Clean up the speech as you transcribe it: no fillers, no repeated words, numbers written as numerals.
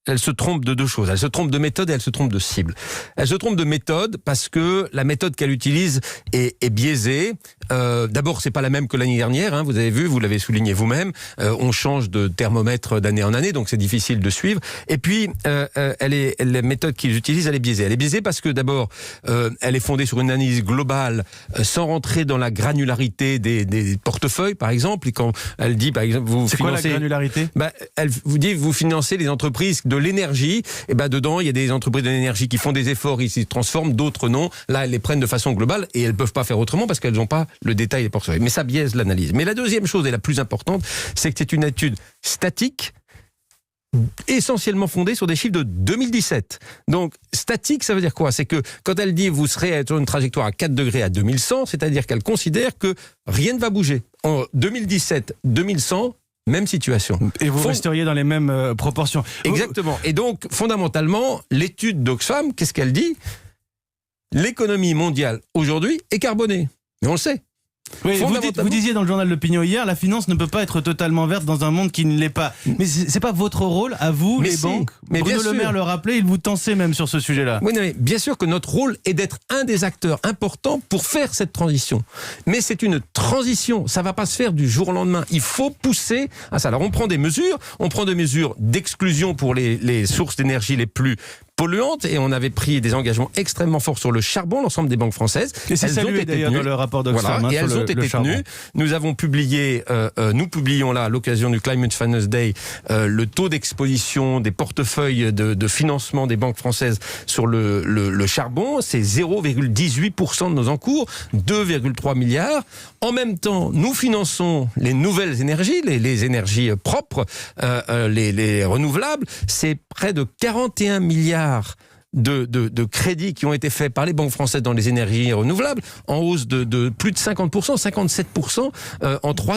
elle se trompe de deux choses. Elle se trompe de méthode et elle se trompe de cible. Elle se trompe de méthode parce que la méthode qu'elle utilise est biaisée. D'abord, c'est pas la même que l'année dernière. Hein, vous avez vu, vous l'avez souligné vous-même. On change de thermomètre d'année en année, donc c'est difficile de suivre. Et puis, la méthode qu'ils utilisent, elle est biaisée. Elle est biaisée parce que d'abord, elle est fondée sur une analyse globale, sans rentrer dans la granularité des portefeuilles, par exemple. Et quand elle dit, par exemple, vous c'est financez, quoi la granularité ? Elle vous dit, vous financez les entreprises de l'énergie, et dedans il y a des entreprises de l'énergie qui font des efforts, ils s'y transforment, d'autres non. Là, elles les prennent de façon globale et elles peuvent pas faire autrement parce qu'elles n'ont pas le détail des portefeuilles. Mais ça biaise l'analyse. Mais la deuxième chose et la plus importante, c'est que c'est une étude statique, essentiellement fondée sur des chiffres de 2017. Donc, statique, ça veut dire quoi ? C'est que quand elle dit vous serez sur une trajectoire à 4 degrés à 2100, c'est-à-dire qu'elle considère que rien ne va bouger. En 2017, 2100, même situation. Et vous resteriez dans les mêmes proportions. Exactement. Et donc, fondamentalement, l'étude d'Oxfam, qu'est-ce qu'elle dit ? L'économie mondiale, aujourd'hui, est carbonée. Mais on le sait. Oui, vous disiez dans le journal L'Opinion hier, la finance ne peut pas être totalement verte dans un monde qui ne l'est pas. Mais c'est pas votre rôle, à vous, mais les banques. Mais Bruno Le Maire le rappelait, il vous tensait même sur ce sujet-là. Oui, mais bien sûr que notre rôle est d'être un des acteurs importants pour faire cette transition. Mais c'est une transition, ça va pas se faire du jour au lendemain. Il faut pousser à ça. Alors on prend des mesures d'exclusion pour les sources d'énergie les plus polluantes, et on avait pris des engagements extrêmement forts sur le charbon, l'ensemble des banques françaises. Et c'est salué d'ailleurs dans le rapport d'Oxfam. Voilà, et elles ont été tenues. Nous avons publié, nous publions là, à l'occasion du Climate Finance Day, le taux d'exposition des portefeuilles de financement des banques françaises sur le charbon. C'est 0,18% de nos encours, 2,3 milliards. En même temps, nous finançons les nouvelles énergies, les énergies propres, les renouvelables. C'est près de 41 milliards de crédits qui ont été faits par les banques françaises dans les énergies renouvelables, en hausse de plus de 50%, 57% en 3